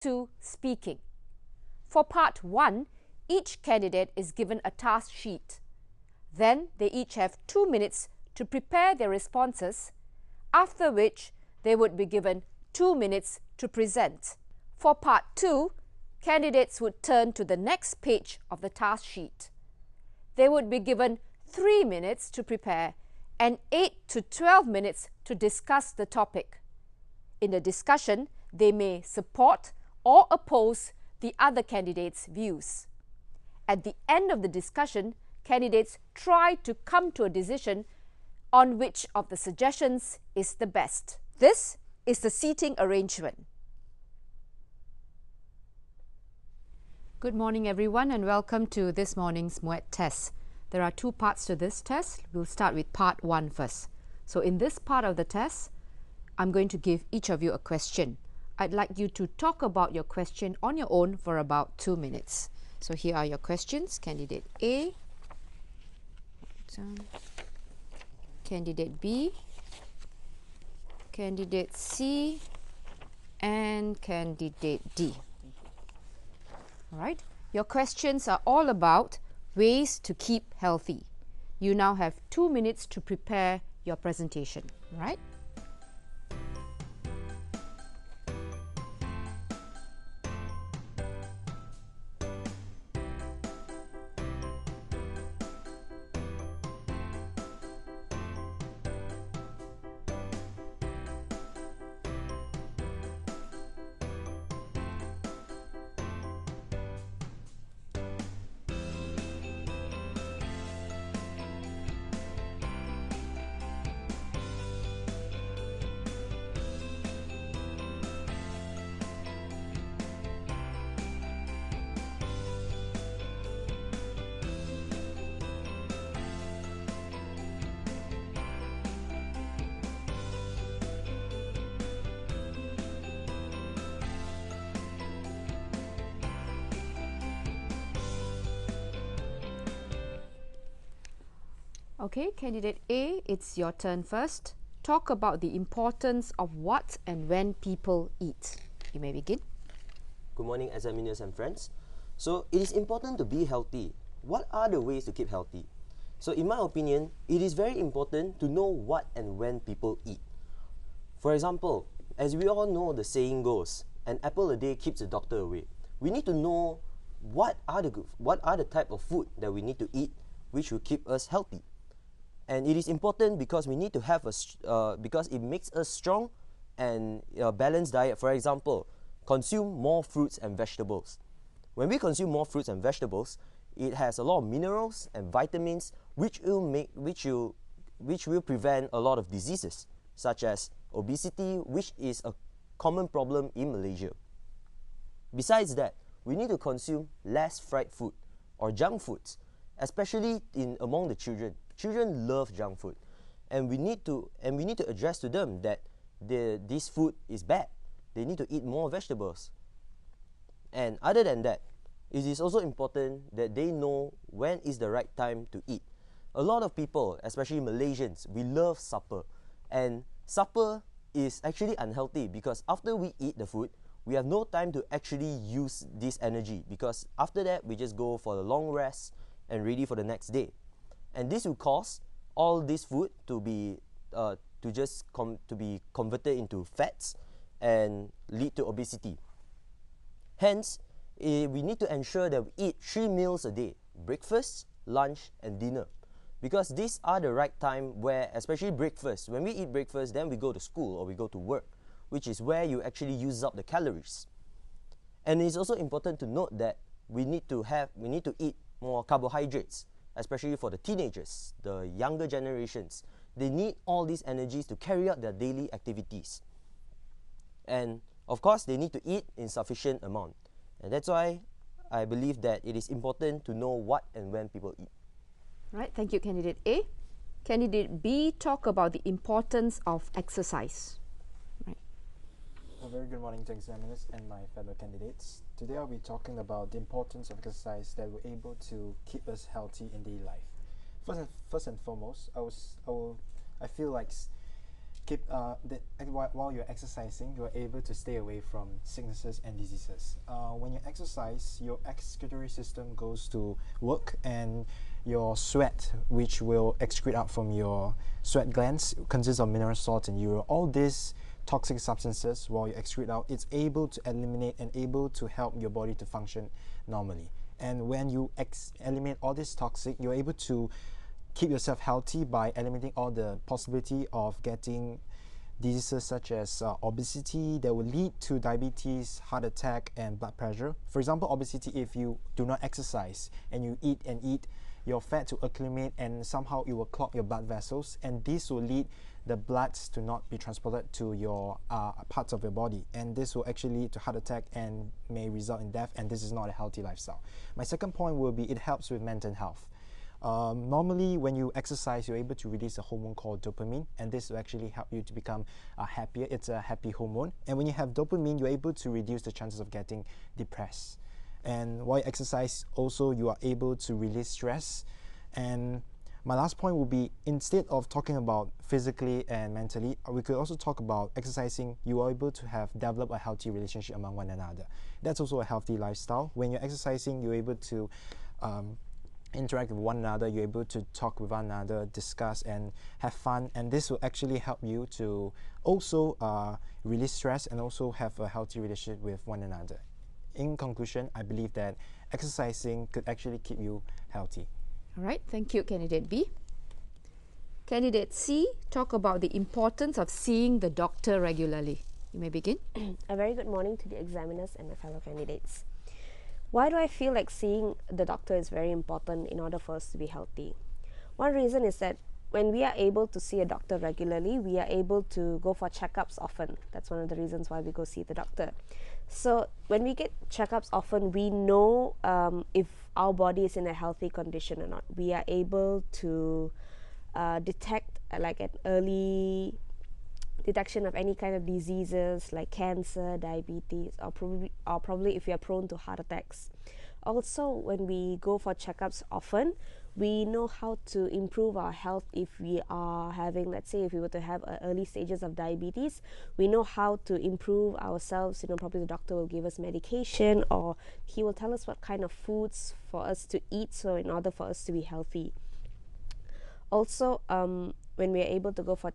2, speaking. For part 1, each candidate is given a task sheet. Then they each have 2 minutes to prepare their responses, after which they would be given 2 minutes to present. For part 2, candidates would turn to the next page of the task sheet. They would be given 3 minutes to prepare and 8 to 12 minutes to discuss the topic. In the discussion, they may support or oppose the other candidates' views. At the end of the discussion, candidates try to come to a decision on which of the suggestions is the best. This is the seating arrangement. Good morning, everyone, and welcome to this morning's MUET test. There are 2 parts to this test. We'll start with part 1 first. So in this part of the test, I'm going to give each of you a question. I'd like you to talk about your question on your own for about 2 minutes. So here are your questions. Candidate A, Candidate B, Candidate C, and Candidate D. All right. Your questions are all about ways to keep healthy. You now have 2 minutes to prepare your presentation. All right. Okay, Candidate A, it's your turn first. Talk about the importance of what and when people eat. You may begin. Good morning, examiners and friends. So, it is important to be healthy. What are the ways to keep healthy? So, in my opinion, it is very important to know what and when people eat. For example, as we all know, the saying goes, an apple a day keeps the doctor away. We need to know what are the type of food that we need to eat which will keep us healthy. And it is important because we need to have because it makes us strong and a balanced diet. For example, consume more fruits and vegetables. When we consume more fruits and vegetables, it has a lot of minerals and vitamins which will prevent a lot of diseases such as obesity, which is a common problem in Malaysia. Besides that, we need to consume less fried food or junk foods, especially among the children. Children love junk food, and we need to address to them that this food is bad. They need to eat more vegetables. And other than that, it is also important that they know when is the right time to eat. A lot of people, especially Malaysians, we love supper, and supper is actually unhealthy because after we eat the food, we have no time to actually use this energy, because after that we just go for a long rest and ready for the next day. And this will cause all this food to be converted into fats and lead to obesity. Hence, we need to ensure that we eat 3 meals a day: breakfast, lunch, and dinner, because these are the right time where, especially breakfast, when we eat breakfast, then we go to school or we go to work, which is where you actually use up the calories. And it's also important to note that we need to eat more carbohydrates, especially for the teenagers, the younger generations. They need all these energies to carry out their daily activities. And of course, they need to eat in sufficient amount. And that's why I believe that it is important to know what and when people eat. Right, thank you, Candidate A. Candidate B, talk about the importance of exercise. Right. A very good morning to examiners and my fellow candidates. Today I'll be talking about the importance of exercise that will able to keep us healthy in daily life. First and foremost, I feel like while you're exercising, you're able to stay away from sicknesses and diseases. When you exercise, your excretory system goes to work, and your sweat, which will excrete out from your sweat glands, consists of mineral salts and urine. All these toxic substances, while you excrete out, it's able to eliminate and able to help your body to function normally. And when you eliminate all this toxic, you're able to keep yourself healthy by eliminating all the possibility of getting diseases such as obesity that will lead to diabetes, heart attack, and blood pressure. For example, obesity, if you do not exercise and you eat and eat, your fat to accumulate, and somehow it will clog your blood vessels, and this will lead the bloods to not be transported to your parts of your body, and this will actually lead to heart attack and may result in death, and this is not a healthy lifestyle. My second point will be it helps with mental health. Normally, when you exercise, you're able to release a hormone called dopamine, and this will actually help you to become happier. It's a happy hormone, and when you have dopamine, you're able to reduce the chances of getting depressed. And while you exercise, also you are able to release stress. And my last point will be, instead of talking about physically and mentally, we could also talk about exercising. You are able to develop a healthy relationship among one another. That's also a healthy lifestyle. When you're exercising, you're able to interact with one another, you're able to talk with one another, discuss and have fun, and this will actually help you to also release stress and also have a healthy relationship with one another. In conclusion, I believe that exercising could actually keep you healthy. All right, thank you, Candidate B. Candidate C, talk about the importance of seeing the doctor regularly. You may begin. A very good morning to the examiners and my fellow candidates. Why do I feel like seeing the doctor is very important in order for us to be healthy? One reason is that when we are able to see a doctor regularly, we are able to go for checkups often. That's one of the reasons why we go see the doctor. So when we get checkups often, we know if our body is in a healthy condition or not. We are able to detect like an early detection of any kind of diseases like cancer, diabetes, or probably if you are prone to heart attacks. Also, when we go for checkups often, we know how to improve our health. If we are having, let's say, if we were to have early stages of diabetes, we know how to improve ourselves. Probably the doctor will give us medication, or he will tell us what kind of foods for us to eat, so in order for us to be healthy. Also, when we are able to go for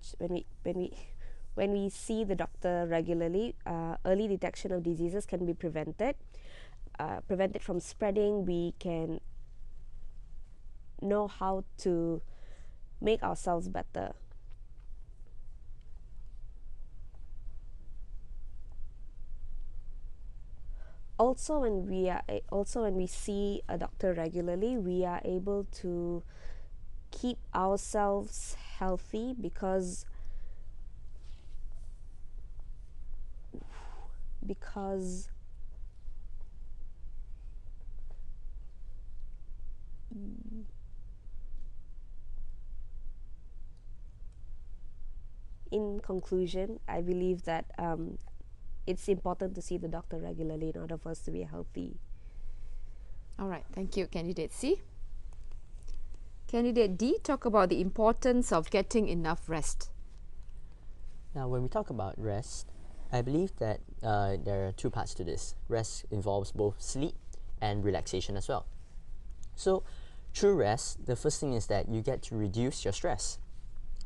when we see the doctor regularly, early detection of diseases can be prevented from spreading. We can know how to make ourselves better. Also, when we see a doctor regularly, we are able to keep ourselves healthy because in conclusion, I believe that it's important to see the doctor regularly in order for us to be healthy. All right, thank you, Candidate C. Candidate D, talk about the importance of getting enough rest. Now, when we talk about rest, I believe that there are two parts to this. Rest involves both sleep and relaxation as well. So, through rest, the first thing is that you get to reduce your stress.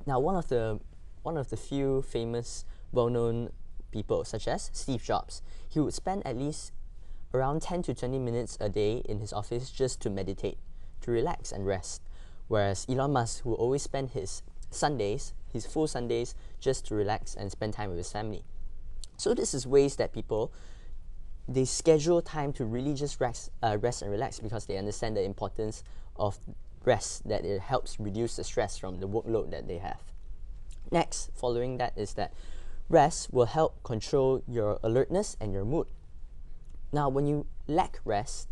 Now, one of the few famous, well-known people, such as Steve Jobs, he would spend at least around 10 to 20 minutes a day in his office just to meditate, to relax and rest. Whereas Elon Musk will always spend his Sundays, his full Sundays, just to relax and spend time with his family. So this is ways that people, they schedule time to really just rest and relax because they understand the importance of rest, that it helps reduce the stress from the workload that they have. Next, following that, is that rest will help control your alertness and your mood. Now, when you lack rest,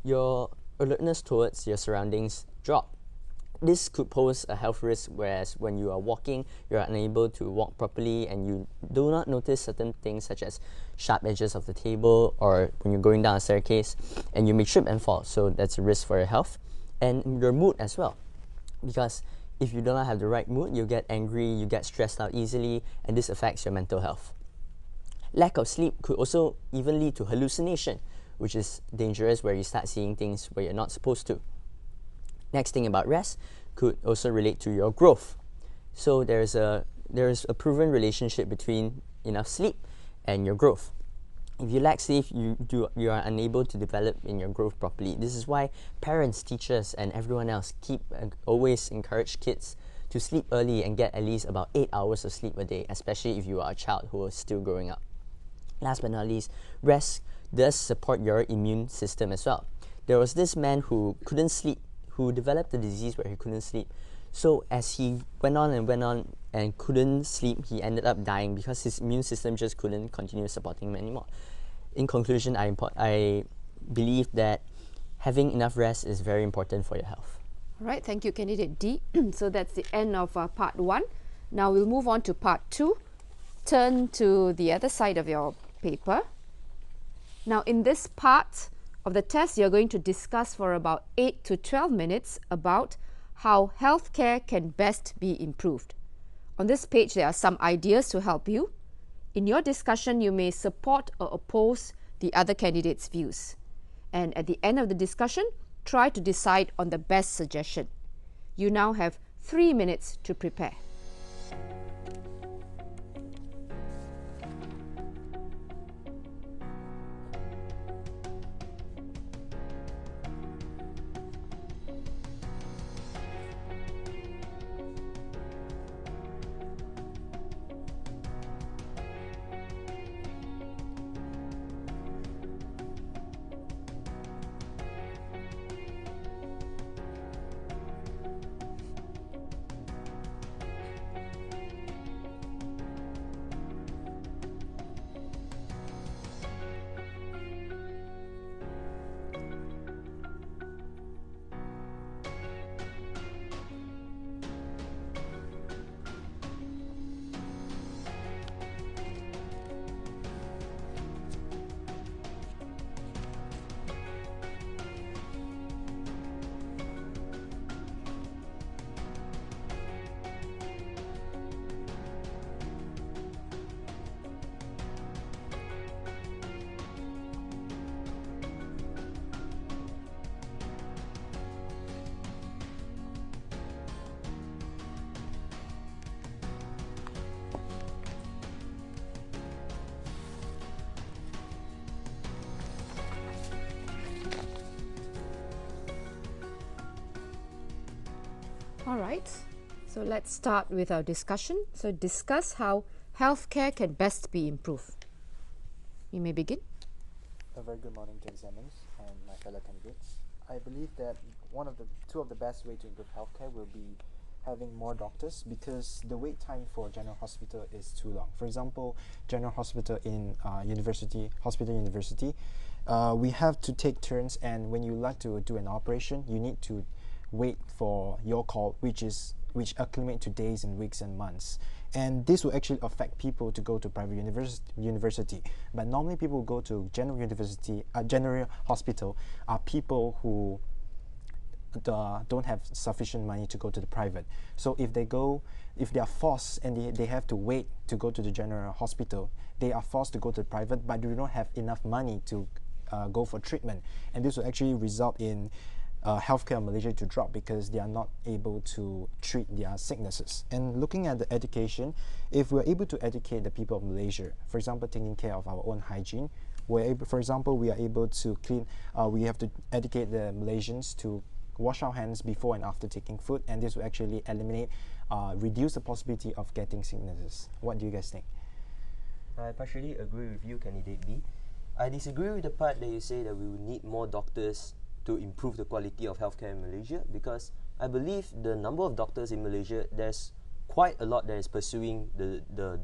your alertness towards your surroundings drop. This could pose a health risk, whereas when you are walking, you are unable to walk properly and you do not notice certain things such as sharp edges of the table, or when you're going down a staircase and you may trip and fall. So that's a risk for your health and your mood as well. Because If you do not have the right mood, you get angry, you get stressed out easily, and this affects your mental health. Lack of sleep could also even lead to hallucination, which is dangerous, where you start seeing things where you're not supposed to. Next thing about rest could also relate to your growth. So there is a proven relationship between enough sleep and your growth. If you lack sleep, you are unable to develop in your growth properly. This is why parents, teachers, and everyone else always encourage kids to sleep early and get at least about 8 hours of sleep a day, especially if you are a child who is still growing up. Last but not least, rest does support your immune system as well. There was this man who couldn't sleep, who developed a disease where he couldn't sleep. So as he went on and couldn't sleep, he ended up dying because his immune system just couldn't continue supporting him anymore. In conclusion, I believe that having enough rest is very important for your health. All right, thank you, Candidate D. So that's the end of part 1. Now we'll move on to part 2. Turn to the other side of your paper. Now in this part of the test, you're going to discuss for about 8 to 12 minutes about how healthcare can best be improved. On this page, there are some ideas to help you. In your discussion, you may support or oppose the other candidates' views. And at the end of the discussion, try to decide on the best suggestion. You now have 3 minutes to prepare. All right, so let's start with our discussion. So discuss how healthcare can best be improved. You may begin. A very good morning to examiners and my fellow candidates. I believe that two of the best way to improve healthcare will be having more doctors, because the wait time for general hospital is too long. For example, general hospital in university, we have to take turns, and when you like to do an operation, you need to wait for your call, which acclimate to days and weeks and months. And this will actually affect people to go to private university. But normally people who go to general hospital are people who don't have sufficient money to go to the private. So if they are forced and they have to wait to go to the general hospital, they are forced to go to the private, but do not have enough money to go for treatment. And this will actually result in healthcare in Malaysia to drop, because they are not able to treat their sicknesses. And looking at the education, if we're able to educate the people of Malaysia, for example, taking care of our own hygiene, we are able to clean, we have to educate the Malaysians to wash our hands before and after taking food, and this will actually reduce the possibility of getting sicknesses. What do you guys think? I partially agree with you, Candidate B. I disagree with the part that you say that we will need more doctors to improve the quality of healthcare in Malaysia, because I believe the number of doctors in Malaysia, there's quite a lot that is pursuing the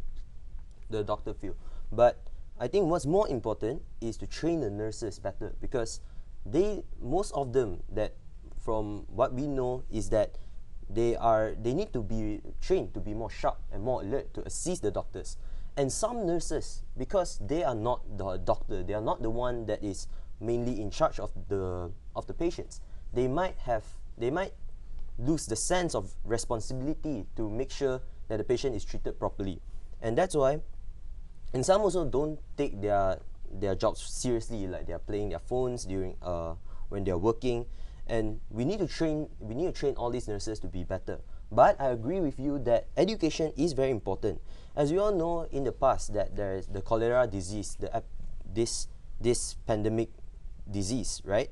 doctor field. But I think what's more important is to train the nurses better, because most of them, that from what we know, is that they need to be trained to be more sharp and more alert to assist the doctors. And some nurses, because they are not the doctor, they are not the one that is mainly in charge of the patients, they might lose the sense of responsibility to make sure that the patient is treated properly. And that's why, and some also don't take their jobs seriously, like they're playing their phones during when they're working. And we need to train all these nurses to be better. But I agree with you that education is very important. As we all know, in the past, that there is the cholera disease, this pandemic disease, right?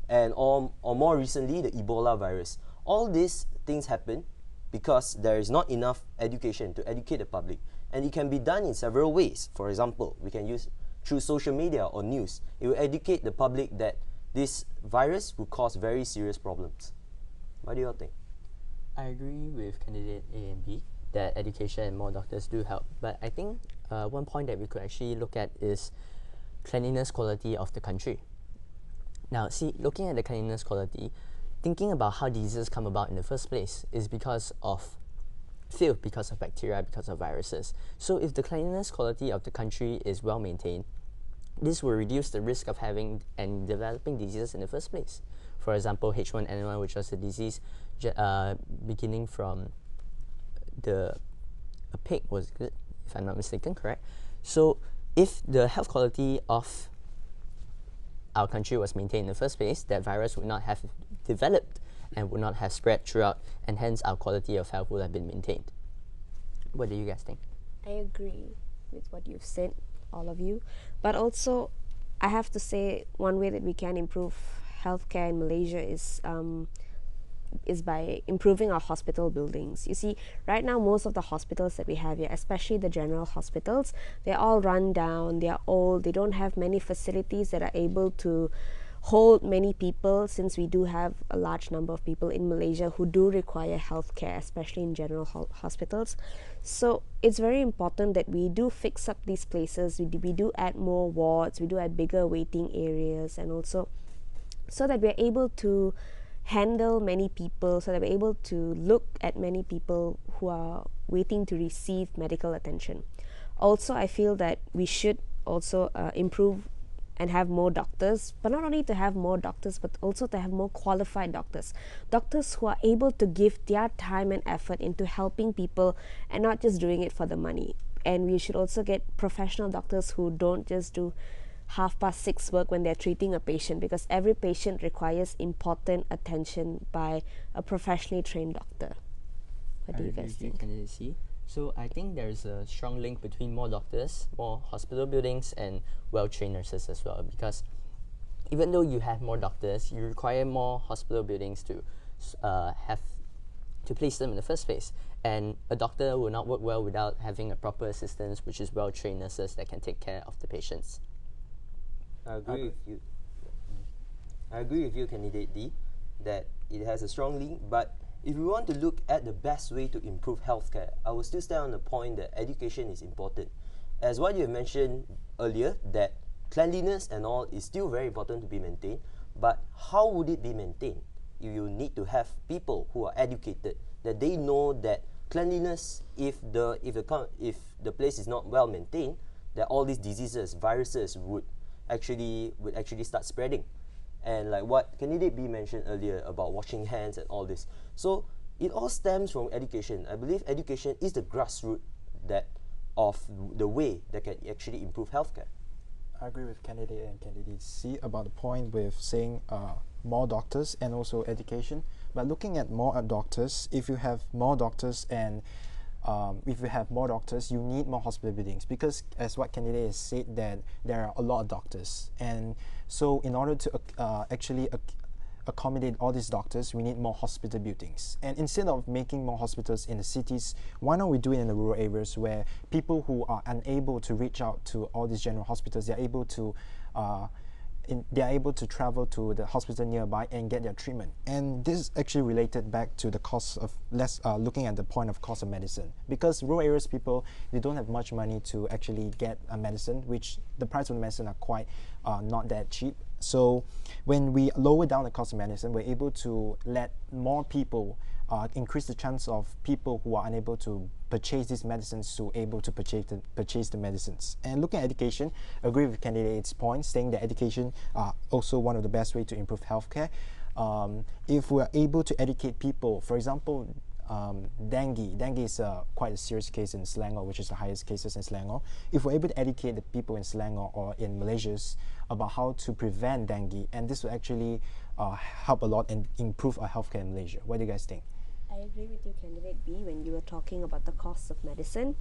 And or more recently, the Ebola virus. All these things happen because there is not enough education to educate the public. And it can be done in several ways. For example, we can use through social media or news. It will educate the public that this virus will cause very serious problems. What do you all think? I agree with candidate A and B that education and more doctors do help. But I think one point that we could actually look at is cleanliness quality of the country. Now, see, looking at the cleanliness quality, thinking about how diseases come about in the first place is because of filth, because of bacteria, because of viruses. So if the cleanliness quality of the country is well maintained, this will reduce the risk of having and developing diseases in the first place. For example, H1N1, which was a disease beginning from a pig, was it, if I'm not mistaken, correct? So if the health quality of our country was maintained in the first place, that virus would not have developed and would not have spread throughout, and hence our quality of health would have been maintained. What do you guys think? I agree with what you've said, all of you. But also, I have to say, one way that we can improve healthcare in Malaysia is by improving our hospital buildings. You see, right now most of the hospitals that we have here, especially the general hospitals, they're all run down, they're old, they don't have many facilities that are able to hold many people, since we do have a large number of people in Malaysia who do require healthcare, especially in general hospitals. So it's very important that we do fix up these places, we do add more wards, we do add bigger waiting areas, and also so that we're able to handle many people, so that we're able to look at many people who are waiting to receive medical attention. Also, I feel that we should also improve and have more doctors, but not only to have more doctors, but also to have more qualified doctors who are able to give their time and effort into helping people and not just doing it for the money. And we should also get professional doctors who don't just do 6:30 work when they're treating a patient, because every patient requires important attention by a professionally trained doctor. What do you guys think? Candidate C. So I think there's a strong link between more doctors, more hospital buildings, and well-trained nurses as well, because even though you have more doctors, you require more hospital buildings to have to place them in the first place. And a doctor will not work well without having a proper assistance, which is well-trained nurses that can take care of the patients. I agree with you. I agree with you, candidate D, that it has a strong link. But if we want to look at the best way to improve healthcare, I will still stand on the point that education is important. As what you have mentioned earlier, that cleanliness and all is still very important to be maintained. But how would it be maintained? You need to have people who are educated, that they know that cleanliness, if the place is not well maintained, that all these diseases, viruses would actually start spreading. And like what candidate B mentioned earlier about washing hands and all this. So it all stems from education. I believe education is the grassroots of the way that can actually improve healthcare. I agree with candidate A and candidate C about the point with saying more doctors and also education. But looking at more doctors, if you have more doctors and you need more hospital buildings, because as what candidate has said, that there are a lot of doctors, and so in order to actually accommodate all these doctors, we need more hospital buildings. And instead of making more hospitals in the cities, why don't we do it in the rural areas, where people who are unable to reach out to all these general hospitals, they're able to travel to the hospital nearby and get their treatment. And this is actually related back to the cost of looking at the point of cost of medicine, because rural areas people, they don't have much money to actually get a medicine, which the price of the medicine are quite not that cheap. So when we lower down the cost of medicine, we're able to let more people increase the chance of people who are unable to purchase these medicines to able to purchase the medicines. And looking at education, I agree with candidate's point, saying that education are also one of the best way to improve healthcare. If we're able to educate people, for example, dengue is quite a serious case in Selangor, which is the highest cases in Selangor. If we're able to educate the people in Selangor or in Malaysia about how to prevent dengue, and this will actually help a lot and improve our healthcare in Malaysia. What do you guys think? I agree with you, Candidate B, when you were talking about the cost of medicine.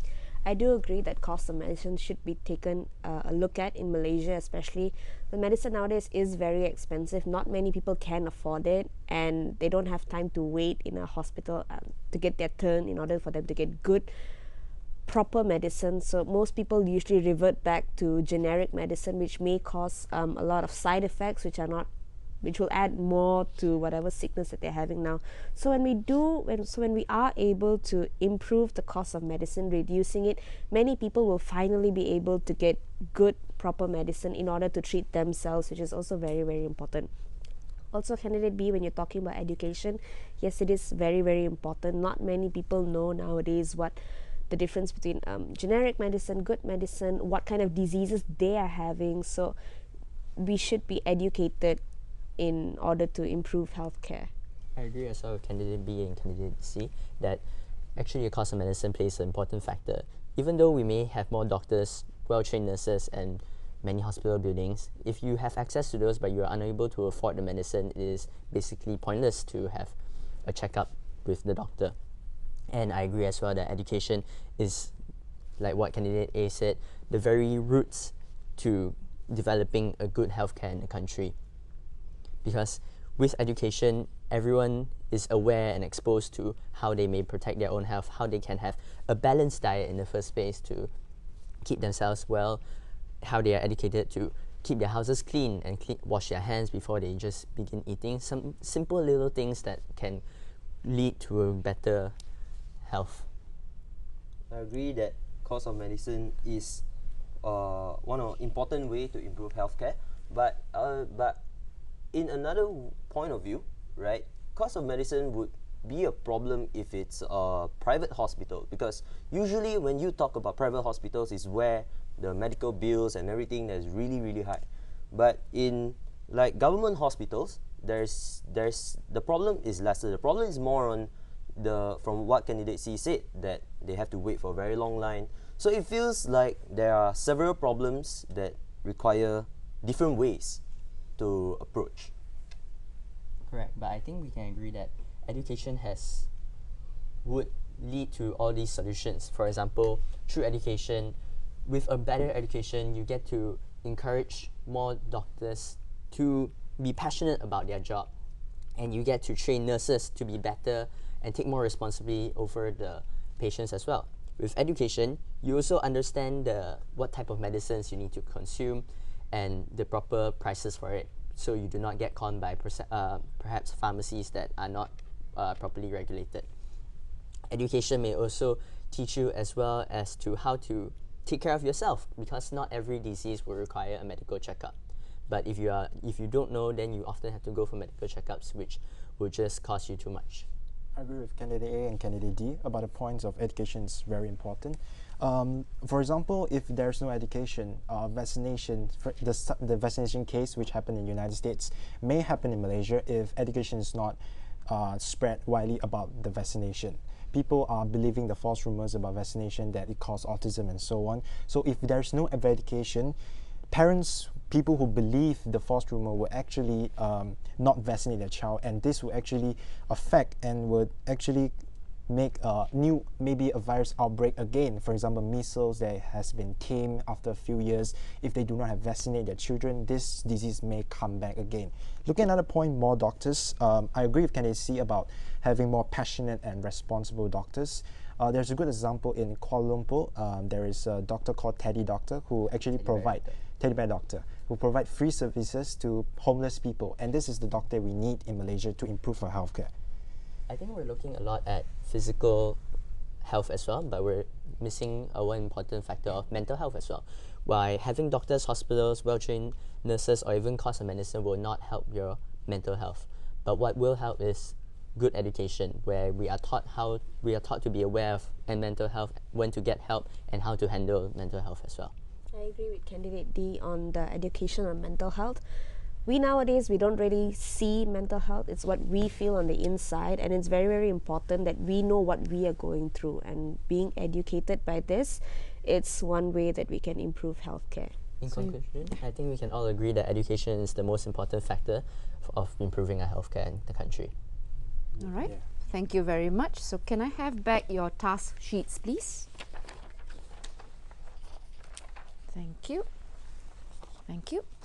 I do agree that cost of medicine should be taken a look at in Malaysia, especially the medicine nowadays is very expensive. Not many people can afford it, and they don't have time to wait in a hospital to get their turn in order for them to get good, proper medicine. So most people usually revert back to generic medicine, which may cause a lot of side effects, which will add more to whatever sickness that they're having now. So when we are able to improve the cost of medicine, reducing it, many people will finally be able to get good, proper medicine in order to treat themselves, which is also very, very important. Also, Candidate B, when you're talking about education, yes, it is very, very important. Not many people know nowadays what the difference between generic medicine, good medicine, what kind of diseases they are having. So we should be educated in order to improve healthcare. I agree as well with Candidate B and Candidate C that actually the cost of medicine plays an important factor. Even though we may have more doctors, well-trained nurses, and many hospital buildings, if you have access to those but you are unable to afford the medicine, it is basically pointless to have a checkup with the doctor. And I agree as well that education is, like what Candidate A said, the very roots to developing a good healthcare in the country. Because with education, everyone is aware and exposed to how they may protect their own health, how they can have a balanced diet in the first place to keep themselves well, how they are educated to keep their houses clean and wash their hands before they just begin eating. Some simple little things that can lead to a better health. I agree that cost of medicine is one important way to improve healthcare, but in another point of view, right, cost of medicine would be a problem if it's a private hospital, because usually when you talk about private hospitals is where the medical bills and everything is really, really high. But in like government hospitals, there's the problem is lesser. The problem is more on from what Candidate C said, that they have to wait for a very long line. So it feels like there are several problems that require different ways to approach. Correct, but I think we can agree that education would lead to all these solutions. For example, through education, with a better education, you get to encourage more doctors to be passionate about their job, and you get to train nurses to be better and take more responsibility over the patients as well. With education, you also understand what type of medicines you need to consume and the proper prices for it, so you do not get conned by perhaps pharmacies that are not properly regulated. Education may also teach you as well as to how to take care of yourself, because not every disease will require a medical checkup. But if you don't know, then you often have to go for medical checkups, which will just cost you too much. I agree with Candidate A and Candidate D about the points of education is very important. For example, if there's no education, vaccination, the vaccination case which happened in the United States may happen in Malaysia if education is not spread widely about the vaccination. People are believing the false rumors about vaccination, that it causes autism and so on. So if there's no education, parents, people who believe the false rumor will actually not vaccinate their child, and this will actually affect and would actually make maybe a virus outbreak again. For example, measles that has been tamed after a few years. If they do not have vaccinated their children, this disease may come back again. Looking at another point, more doctors. I agree with Candidate C about having more passionate and responsible doctors. There's a good example in Kuala Lumpur. There is a doctor called Teddy Doctor who actually Teddy Bear Doctor, who provide free services to homeless people, and this is the doctor we need in Malaysia to improve our healthcare. I think we're looking a lot at physical health as well, but we're missing one important factor of mental health as well. By having doctors, hospitals, well-trained nurses, or even cost of medicine will not help your mental health. But what will help is good education, where we are taught to be aware of and mental health, when to get help, and how to handle mental health as well. I agree with Candidate D on the education on mental health. we nowadays, we don't really see mental health. It's what we feel on the inside, and it's very, very important that we know what we are going through, and being educated by this, it's one way that we can improve healthcare. In conclusion, I think we can all agree that education is the most important factor of improving our healthcare in the country. All right. Yeah. Thank you very much. So can I have back your task sheets, please? Thank you. Thank you.